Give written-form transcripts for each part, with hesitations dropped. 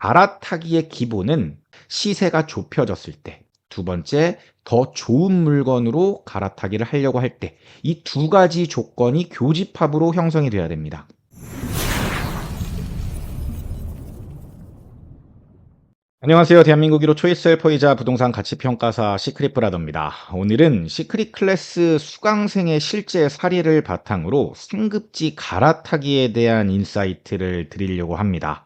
갈아타기의 기본은 시세가 좁혀졌을 때, 두 번째, 더 좋은 물건으로 갈아타기를 하려고 할 때, 이 두 가지 조건이 교집합으로 형성이 돼야 됩니다. 안녕하세요. 대한민국 1호 초이스 헬퍼이자 부동산 가치평가사 시크릿 브라더입니다. 오늘은 시크릿 클래스 수강생의 실제 사례를 바탕으로 상급지 갈아타기에 대한 인사이트를 드리려고 합니다.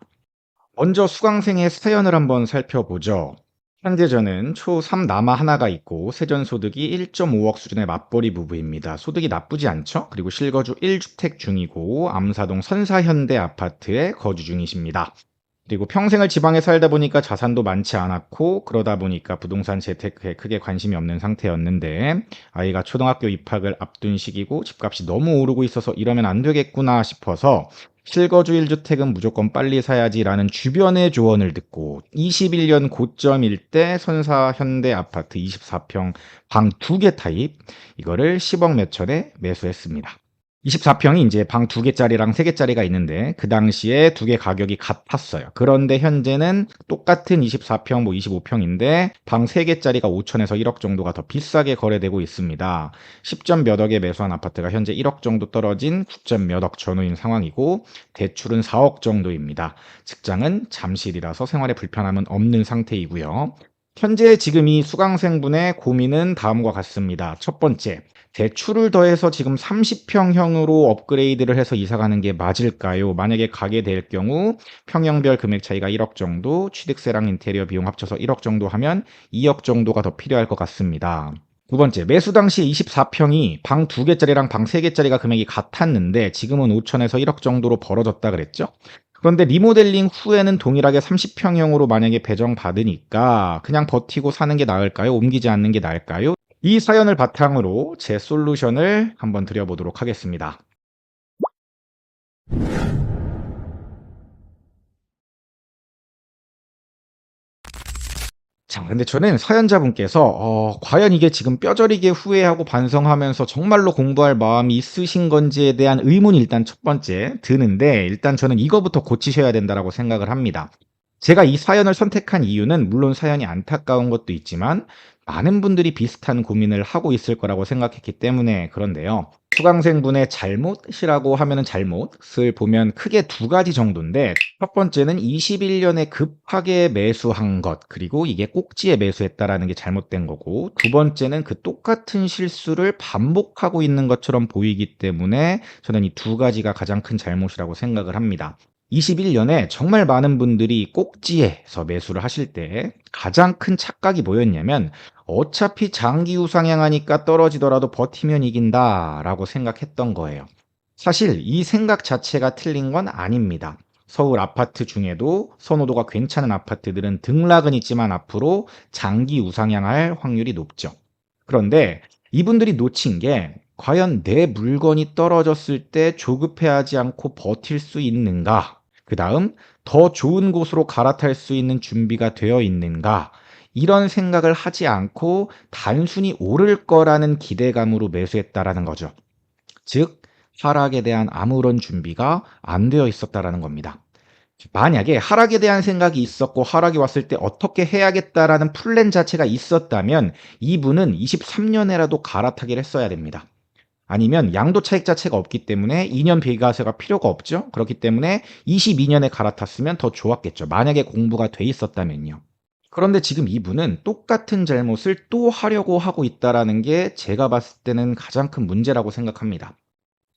먼저 수강생의 사연을 한번 살펴보죠. 현재 저는 초3 남아 하나가 있고 세전소득이 1.5억 수준의 맞벌이 부부입니다. 소득이 나쁘지 않죠? 그리고 실거주 1주택 중이고 암사동 선사현대 아파트에 거주 중이십니다. 그리고 평생을 지방에 살다 보니까 자산도 많지 않았고 그러다 보니까 부동산 재테크에 크게 관심이 없는 상태였는데 아이가 초등학교 입학을 앞둔 시기고 집값이 너무 오르고 있어서 이러면 안 되겠구나 싶어서 실거주 1주택은 무조건 빨리 사야지라는 주변의 조언을 듣고 21년 고점일 때 선사 현대 아파트 24평 방 2개 타입 이거를 10억 몇 천에 매수했습니다. 24평이 이제 방 2개짜리랑 3개짜리가 있는데 그 당시에 2개 가격이 같았어요. 그런데 현재는 똑같은 24평, 25평인데 방 3개짜리가 5천에서 1억 정도가 더 비싸게 거래되고 있습니다. 10점 몇 억에 매수한 아파트가 현재 1억 정도 떨어진 9점 몇 억 전후인 상황이고 대출은 4억 정도입니다. 직장은 잠실이라서 생활에 불편함은 없는 상태이고요. 현재 지금 이 수강생분의 고민은 다음과 같습니다. 첫 번째, 대출을 더해서 지금 30평형으로 업그레이드를 해서 이사 가는 게 맞을까요? 만약에 가게 될 경우 평형별 금액 차이가 1억 정도, 취득세랑 인테리어 비용 합쳐서 1억 정도 하면 2억 정도가 더 필요할 것 같습니다. 두 번째, 매수 당시 24평이 방 2개짜리랑 방 3개짜리가 금액이 같았는데 지금은 5천에서 1억 정도로 벌어졌다 그랬죠? 그런데 리모델링 후에는 동일하게 30평형으로 만약에 배정받으니까 그냥 버티고 사는 게 나을까요? 옮기지 않는 게 나을까요? 이 사연을 바탕으로 제 솔루션을 한번 드려보도록 하겠습니다. 자, 근데 저는 사연자분께서 과연 이게 지금 뼈저리게 후회하고 반성하면서 정말로 공부할 마음이 있으신 건지에 대한 의문이 일단 첫 번째 드는데 일단 저는 이거부터 고치셔야 된다라고 생각을 합니다. 제가 이 사연을 선택한 이유는 물론 사연이 안타까운 것도 있지만 많은 분들이 비슷한 고민을 하고 있을 거라고 생각했기 때문에 그런데요. 수강생분의 잘못이라고 하면은 잘못을 보면 크게 두 가지 정도인데 첫 번째는 21년에 급하게 매수한 것 그리고 이게 꼭지에 매수했다라는 게 잘못된 거고 두 번째는 그 똑같은 실수를 반복하고 있는 것처럼 보이기 때문에 저는 이 두 가지가 가장 큰 잘못이라고 생각을 합니다. 21년에 정말 많은 분들이 꼭지에서 매수를 하실 때 가장 큰 착각이 뭐였냐면 어차피 장기 우상향하니까 떨어지더라도 버티면 이긴다라고 생각했던 거예요. 사실 이 생각 자체가 틀린 건 아닙니다. 서울 아파트 중에도 선호도가 괜찮은 아파트들은 등락은 있지만 앞으로 장기 우상향할 확률이 높죠. 그런데 이분들이 놓친 게 과연 내 물건이 떨어졌을 때 조급해하지 않고 버틸 수 있는가? 그 다음 더 좋은 곳으로 갈아탈 수 있는 준비가 되어 있는가? 이런 생각을 하지 않고 단순히 오를 거라는 기대감으로 매수했다라는 거죠. 즉, 하락에 대한 아무런 준비가 안 되어 있었다라는 겁니다. 만약에 하락에 대한 생각이 있었고 하락이 왔을 때 어떻게 해야겠다라는 플랜 자체가 있었다면 이분은 23년에라도 갈아타기를 했어야 됩니다. 아니면 양도 차익 자체가 없기 때문에 2년 비과세가 필요가 없죠. 그렇기 때문에 22년에 갈아탔으면 더 좋았겠죠. 만약에 공부가 돼 있었다면요. 그런데 지금 이분은 똑같은 잘못을 또 하려고 하고 있다라는 게 제가 봤을 때는 가장 큰 문제라고 생각합니다.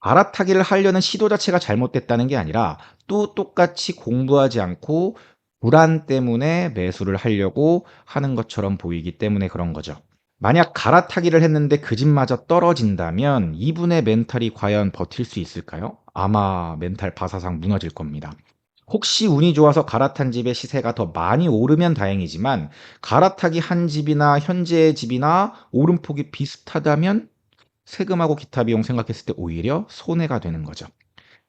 갈아타기를 하려는 시도 자체가 잘못됐다는 게 아니라 또 똑같이 공부하지 않고 불안 때문에 매수를 하려고 하는 것처럼 보이기 때문에 그런 거죠. 만약 갈아타기를 했는데 그 집마저 떨어진다면 이분의 멘탈이 과연 버틸 수 있을까요? 아마 멘탈 바사상 무너질 겁니다. 혹시 운이 좋아서 갈아탄 집의 시세가 더 많이 오르면 다행이지만 갈아타기 한 집이나 현재의 집이나 오름폭이 비슷하다면 세금하고 기타 비용 생각했을 때 오히려 손해가 되는 거죠.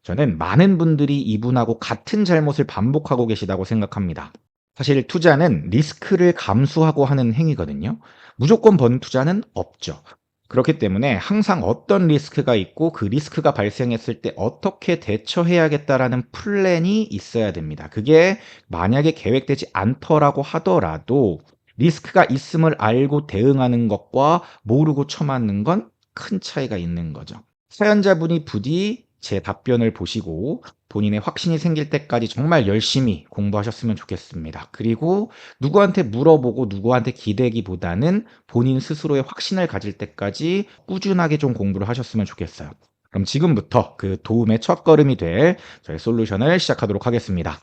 저는 많은 분들이 이분하고 같은 잘못을 반복하고 계시다고 생각합니다. 사실 투자는 리스크를 감수하고 하는 행위거든요. 무조건 번 투자는 없죠. 그렇기 때문에 항상 어떤 리스크가 있고 그 리스크가 발생했을 때 어떻게 대처해야겠다라는 플랜이 있어야 됩니다. 그게 만약에 계획되지 않더라고 하더라도 리스크가 있음을 알고 대응하는 것과 모르고 처맞는 건 큰 차이가 있는 거죠. 사연자분이 부디 제 답변을 보시고 본인의 확신이 생길 때까지 정말 열심히 공부하셨으면 좋겠습니다. 그리고 누구한테 물어보고 누구한테 기대기보다는 본인 스스로의 확신을 가질 때까지 꾸준하게 좀 공부를 하셨으면 좋겠어요. 그럼 지금부터 그 도움의 첫걸음이 될 저의 솔루션을 시작하도록 하겠습니다.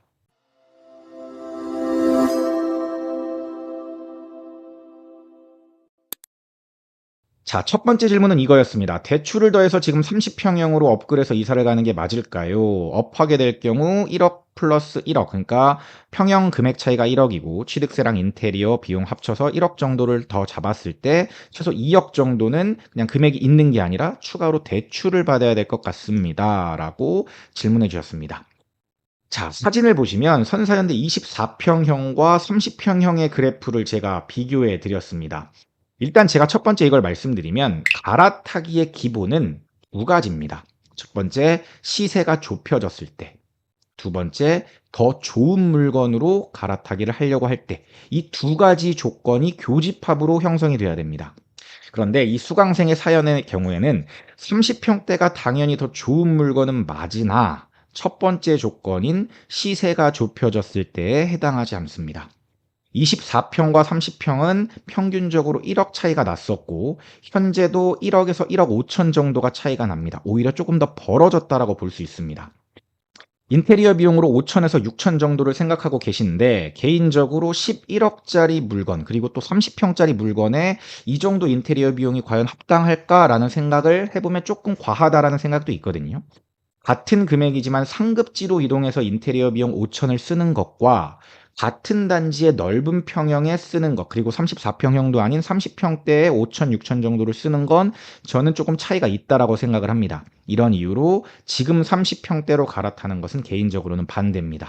자, 첫 번째 질문은 이거였습니다. 대출을 더해서 지금 30평형으로 업글해서 이사를 가는 게 맞을까요? 업하게 될 경우 1억 플러스 1억, 그러니까 평형 금액 차이가 1억이고 취득세랑 인테리어 비용 합쳐서 1억 정도를 더 잡았을 때 최소 2억 정도는 그냥 금액이 있는 게 아니라 추가로 대출을 받아야 될 것 같습니다. 라고 질문해 주셨습니다. 자, 사진을 보시면 선사연대 24평형과 30평형의 그래프를 제가 비교해 드렸습니다. 일단 제가 첫 번째 이걸 말씀드리면 갈아타기의 기본은 두 가지입니다. 첫 번째, 시세가 좁혀졌을 때. 두 번째, 더 좋은 물건으로 갈아타기를 하려고 할 때. 이 두 가지 조건이 교집합으로 형성이 돼야 됩니다. 그런데 이 수강생의 사연의 경우에는 30평대가 당연히 더 좋은 물건은 맞으나 첫 번째 조건인 시세가 좁혀졌을 때에 해당하지 않습니다. 24평과 30평은 평균적으로 1억 차이가 났었고 현재도 1억에서 1억 5천 정도가 차이가 납니다. 오히려 조금 더 벌어졌다라고 볼 수 있습니다. 인테리어 비용으로 5천에서 6천 정도를 생각하고 계신데 개인적으로 11억짜리 물건 그리고 또 30평짜리 물건에 이 정도 인테리어 비용이 과연 합당할까라는 생각을 해보면 조금 과하다라는 생각도 있거든요. 같은 금액이지만 상급지로 이동해서 인테리어 비용 5천을 쓰는 것과 같은 단지의 넓은 평형에 쓰는 것, 그리고 34평형도 아닌 30평대에 5천, 6천 정도를 쓰는 건 저는 조금 차이가 있다라고 생각을 합니다. 이런 이유로 지금 30평대로 갈아타는 것은 개인적으로는 반대입니다.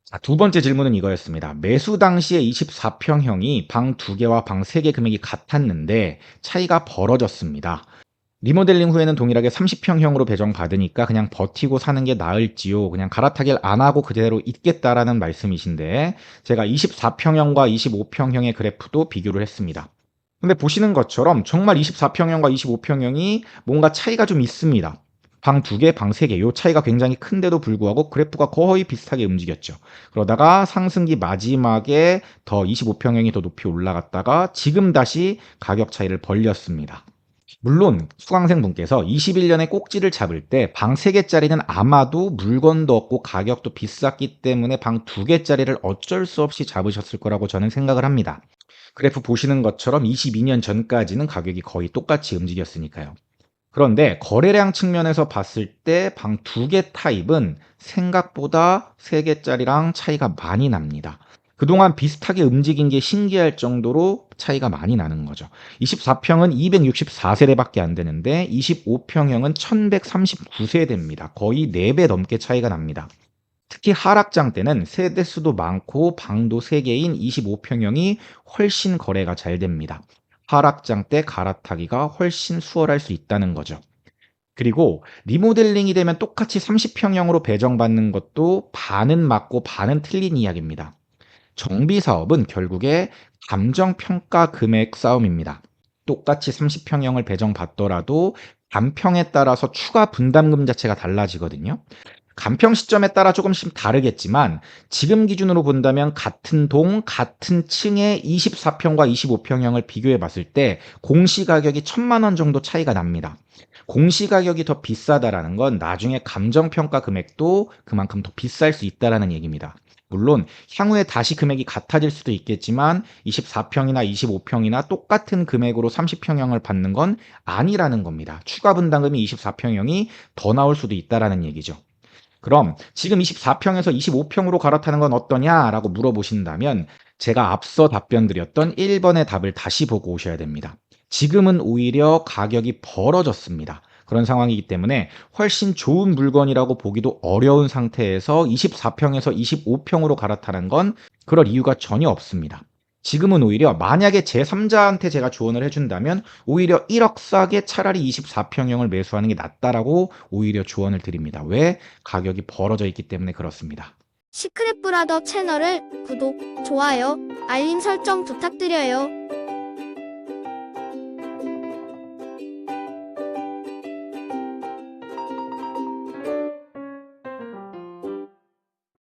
자, 두 번째 질문은 이거였습니다. 매수 당시에 24평형이 방 2개와 방 3개 금액이 같았는데 차이가 벌어졌습니다. 리모델링 후에는 동일하게 30평형으로 배정받으니까 그냥 버티고 사는 게 나을지요. 그냥 갈아타기를 안 하고 그대로 있겠다라는 말씀이신데 제가 24평형과 25평형의 그래프도 비교를 했습니다. 근데 보시는 것처럼 정말 24평형과 25평형이 뭔가 차이가 좀 있습니다. 방 2개, 방 3개 요 차이가 굉장히 큰데도 불구하고 그래프가 거의 비슷하게 움직였죠. 그러다가 상승기 마지막에 더 25평형이 더 높이 올라갔다가 지금 다시 가격 차이를 벌렸습니다. 물론 수강생분께서 21년에 꼭지를 잡을 때 방 3개짜리는 아마도 물건도 없고 가격도 비쌌기 때문에 방 2개짜리를 어쩔 수 없이 잡으셨을 거라고 저는 생각을 합니다. 그래프 보시는 것처럼 22년 전까지는 가격이 거의 똑같이 움직였으니까요. 그런데 거래량 측면에서 봤을 때 방 2개 타입은 생각보다 3개짜리랑 차이가 많이 납니다. 그동안 비슷하게 움직인 게 신기할 정도로 차이가 많이 나는 거죠. 24평은 264세대밖에 안 되는데 25평형은 1139세대입니다. 거의 4배 넘게 차이가 납니다. 특히 하락장 때는 세대 수도 많고 방도 3개인 25평형이 훨씬 거래가 잘 됩니다. 하락장 때 갈아타기가 훨씬 수월할 수 있다는 거죠. 그리고 리모델링이 되면 똑같이 30평형으로 배정받는 것도 반은 맞고 반은 틀린 이야기입니다. 정비 사업은 결국에 감정평가 금액 싸움입니다. 똑같이 30평형을 배정받더라도 감평에 따라서 추가 분담금 자체가 달라지거든요. 감평 시점에 따라 조금씩 다르겠지만 지금 기준으로 본다면 같은 동, 같은 층의 24평과 25평형을 비교해 봤을 때 공시가격이 1,000만 원 정도 차이가 납니다. 공시가격이 더 비싸다라는 건 나중에 감정평가 금액도 그만큼 더 비쌀 수 있다라는 얘기입니다. 물론 향후에 다시 금액이 같아질 수도 있겠지만 24평이나 25평이나 똑같은 금액으로 30평형을 받는 건 아니라는 겁니다. 추가 분담금이 24평형이 더 나올 수도 있다라는 얘기죠. 그럼 지금 24평에서 25평으로 갈아타는 건 어떠냐라고 물어보신다면 제가 앞서 답변 드렸던 1번의 답을 다시 보고 오셔야 됩니다. 지금은 오히려 가격이 벌어졌습니다. 그런 상황이기 때문에 훨씬 좋은 물건이라고 보기도 어려운 상태에서 24평에서 25평으로 갈아타는 건 그럴 이유가 전혀 없습니다. 지금은 오히려 만약에 제3자한테 제가 조언을 해준다면 오히려 1억 싸게 차라리 24평형을 매수하는 게 낫다라고 오히려 조언을 드립니다. 왜? 가격이 벌어져 있기 때문에 그렇습니다. 시크릿 브라더 채널을 구독, 좋아요, 알림 설정 부탁드려요.